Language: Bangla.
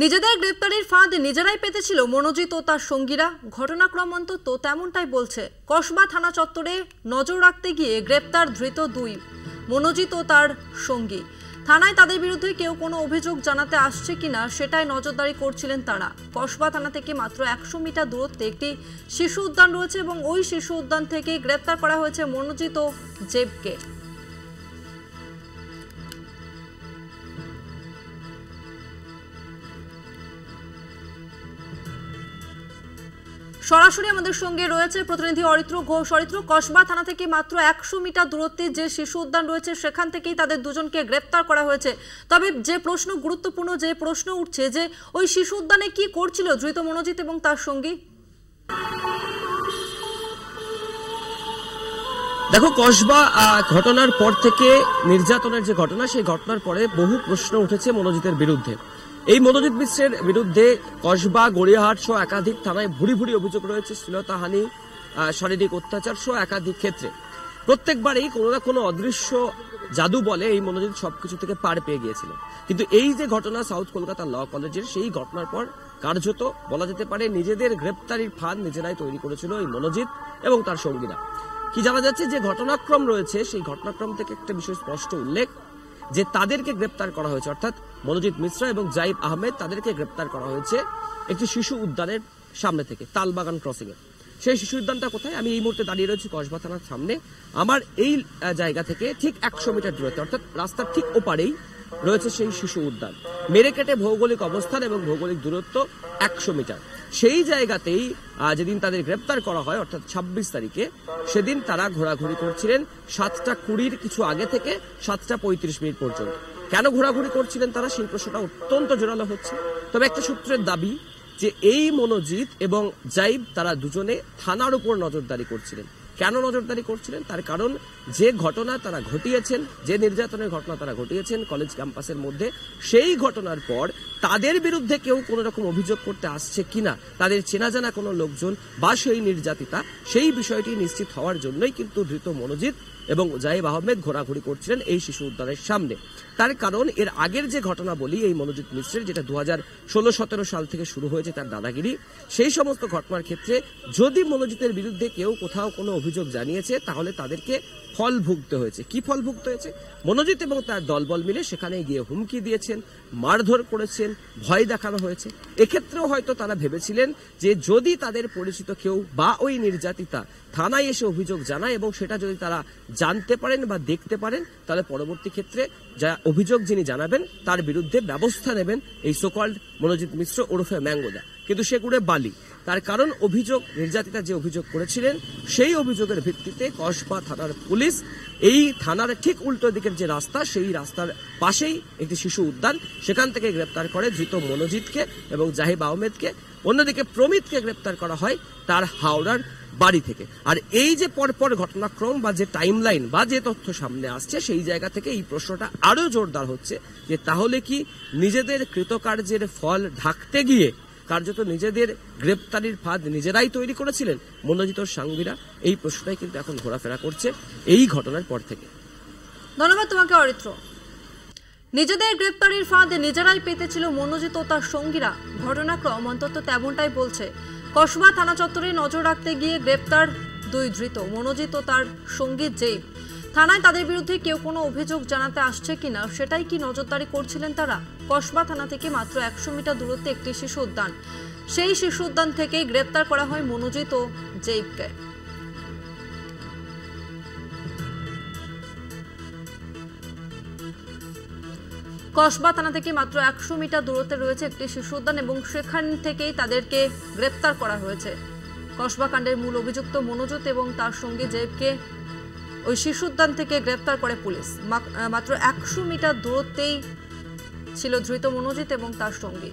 নিজেদের গ্রেপ্তারের ফাঁদ নিজেরাই পেতেছিল মনোজিৎ ও তার সঙ্গীরা। ঘটনাক্রম অন্তত তেমনটাই বলছে। কসবা থানা চত্বরে নজর রাখতে গিয়ে গ্রেপ্তার ধৃত দুই মনোজিৎ ও তার সঙ্গী। থানায় তাদের বিরুদ্ধে কেউ কোনো অভিযোগ জানাতে আসছে কিনা সেটাই নজরদারি করছিলেন তারা। কসবা থানা থেকে মাত্র 100 মিটার দূরত্বে একটি শিশু উদ্যান রয়েছে এবং ওই শিশু উদ্যান থেকে গ্রেপ্তার করা হয়েছে মনোজিৎ ও জেবকে। সরাসরি আমাদের সঙ্গে রয়েছে প্রতিনিধি অরিত্র ঘোষ। অরিত্র, কসবা থানা থেকে মাত্র 100 মিটার দূরত্বে যে শিশু উদ্যান রয়েছে সেখান থেকেই তাদের দুজনকে গ্রেপ্তার করা হয়েছে। তবে যে প্রশ্ন গুরুত্বপূর্ণ যে প্রশ্ন উঠছে যে ওই শিশু উদ্যানে কি করছিল ধৃত মনোজিৎ এবং তার সঙ্গী? দেখো, কসবা ঘটনার পর থেকে নির্যাতনের যে ঘটনা, সেই ঘটনার পরে বহু প্রশ্ন উঠেছে মনোজিতের বিরুদ্ধে। এই মনোজিৎ মিশ্রের বিরুদ্ধে কসবা, গড়িয়াহাট সহ একাধিক থানায় ভুরি ভুরি অভিযোগ রয়েছে, শ্লীলতাহানি, শারীরিক অত্যাচার সহ একাধিক ক্ষেত্রে। প্রত্যেকবারই কোনো না কোনো অদৃশ্য জাদু বলে এই মনোজিৎ সবকিছু থেকে পার পেয়ে গিয়েছিল। কিন্তু এই যে ঘটনা সাউথ কলকাতা ল কলেজের, সেই ঘটনার পর কার্যত বলা যেতে পারে নিজেদের গ্রেপ্তারির ফাঁদ নিজেরাই তৈরি করেছিল এই মনোজিৎ এবং তার সঙ্গীরা। কি জানা যাচ্ছে, যে ঘটনাক্রম রয়েছে সেই ঘটনাক্রম থেকে একটা বিষয় স্পষ্ট উল্লেখ যে তাদেরকে গ্রেপ্তার করা হয়েছে, অর্থাৎ মনোজিৎ মিশ্রা এবং জাইব আহমেদ, তাদেরকে গ্রেপ্তার করা হয়েছে একটি শিশু উদ্যানের সামনে থেকে, তালবাগান ক্রসিং এ। সেই শিশু উদ্যানটা কোথায়? আমি এই মুহূর্তে দাঁড়িয়ে রয়েছি কসবা থানার সামনে। আমার এই জায়গা থেকে ঠিক 100 মিটার দূরত্বে, অর্থাৎ রাস্তার ঠিক ওপারেই রয়েছে সেই শিশু উদ্যান। মেরে কেটে ভৌগোলিক অবস্থান এবং ভৌগোলিক দূরত্ব 100 মিটার। সেই জায়গাতেই যেদিন তাদের গ্রেপ্তার করা হয়, অর্থাৎ 26 তারিখে, সেদিন তারা ঘোরাঘুরি করছিলেন 7:20 কিছু আগে থেকে 7:35 পর্যন্ত। কেন ঘোরাঘুরি করছিলেন তারা, সেই প্রশ্নটা অত্যন্ত জোরালো হচ্ছে। তবে একটা সূত্রের দাবি যে এই মনোজিৎ এবং জাইব, তারা দুজনে থানার উপর নজরদারি করছিলেন। কেন নজরদারি করছিলেন? তার কারণ যে ঘটনা তারা ঘটিয়েছেন, যে নির্যাতনের ঘটনা তারা ঘটিয়েছেন কলেজ ক্যাম্পাসের মধ্যে, সেই ঘটনার পর তাদের বিরুদ্ধে কেউ কোনো রকম অভিযোগ করতে আসছে কিনা, তাদের চেনা জানা কোনো লোকজন বা সেই নির্যাতিতা, সেই বিষয়টি নিশ্চিত হওয়ার জন্যই কিন্তু ধৃত মনোজিৎ এবং জাইব আহমেদ ঘোরাঘুরি করছিলেন এই শিশু উদ্যানের সামনে। তার কারণ এর আগের যে ঘটনা বলি এই মনোজিৎ মিশ্রের, যেটা 2016-17 সাল থেকে শুরু হয়েছে তার দাদাগিরি, সেই সমস্ত ঘটনার ক্ষেত্রে যদি মনোজিতের বিরুদ্ধে কেউ কোথাও কোনো অভিযোগ জানিয়েছে তাহলে তাদেরকে ফল ভুগতে হয়েছে। কি ফল ভুগতে হয়েছে? মনোজিৎ এবং তার দলবল মিলে সেখানে গিয়ে হুমকি দিয়েছেন, মারধর করেছেন, ভয় দেখানো হয়েছে। এক্ষেত্রেও হয়তো তারা ভেবেছিলেন যে যদি তাদের পরিচিত কেউ বা ওই নির্যাতিতা থানায় এসে অভিযোগ জানায় এবং সেটা যদি তারা জানতে পারেন বা দেখতে পারেন, তাহলে পরবর্তী ক্ষেত্রে যা অভিযোগ যিনি জানাবেন তার বিরুদ্ধে ব্যবস্থা নেবেন এই সোকল্ড মনোজিৎ মিশ্র ওরফে ম্যাঙ্গোদা। কিন্তু সে গুড়ে বালি। তার কারণ অভিযোগ, নির্যাতিতা যে অভিযোগ করেছিলেন সেই অভিযোগের ভিত্তিতে কসবা থানার পুলিশ এই থানার ঠিক উল্টো দিকের যে রাস্তা, সেই রাস্তার পাশেই একটি শিশু উদ্যান, সেখান থেকে গ্রেপ্তার করে ধৃত মনোজিৎকে এবং জাহিব আহমেদকে। অন্যদিকে প্রমিতকে গ্রেপ্তার করা হয় তার হাওড়ার বাড়ি থেকে। আর এই যে পরপর ঘটনাক্রম বা যে টাইমলাইন বা যে তথ্য সামনে আসছে, সেই জায়গা থেকে এই প্রশ্নটা আরো জোরদার হচ্ছে যে তাহলে কি নিজেদের কৃতকার্যের ফল ঢাকতে গিয়ে কার্যত নিজেদের গ্রেপ্তারির ফাঁদ নিজেরাই তৈরি করেছিলেন মনোজিৎ সঙ্গীরা? এই প্রশ্নটাই কিন্তু এখন ঘোরাফেরা করছে এই ঘটনার পর থেকে। ধন্যবাদ তোমাকে অরিত্র। নিজেদের গ্রেপ্তারির ফাঁদ নিজেরাই পেতেছিল মনোজিৎ ও তার সঙ্গীরা। ঘটনাক্রম অন্তত তেমনটাই বলছে। কসবা থানা চত্বরে নজর রাখতে গিয়ে গ্রেপ্তার দুই ধৃত মনোজিৎ ও তার সঙ্গী জেব। থানায় তাদের বিরুদ্ধে কেউ কোনো অভিযোগ জানাতে আসছে কিনা সেটাই কি নজরদারি করছিলেন তারা। কসবা থানা থেকে মাত্র 100 মিটার দূরত্বে একটি শিশু উদ্যান, সেই শিশু উদ্যান থেকেই গ্রেপ্তার করা হয় মনোজিৎ ও জেবকে। কসবা থানা থেকে মাত্র 100 মিটার দূরত্বে রয়েছে একটি শিশু উদ্যান এবং সেখান থেকেই তাদেরকে গ্রেপ্তার করা হয়েছে। কসবা কাণ্ডের মূল অভিযুক্ত মনোজিৎ এবং তার সঙ্গে জেবকে ওই শিশু উদ্যান থেকে গ্রেপ্তার করে পুলিশ। মাত্র 100 মিটার দূরত্বেই ছিল ধৃত মনোজিৎ এবং তার সঙ্গী।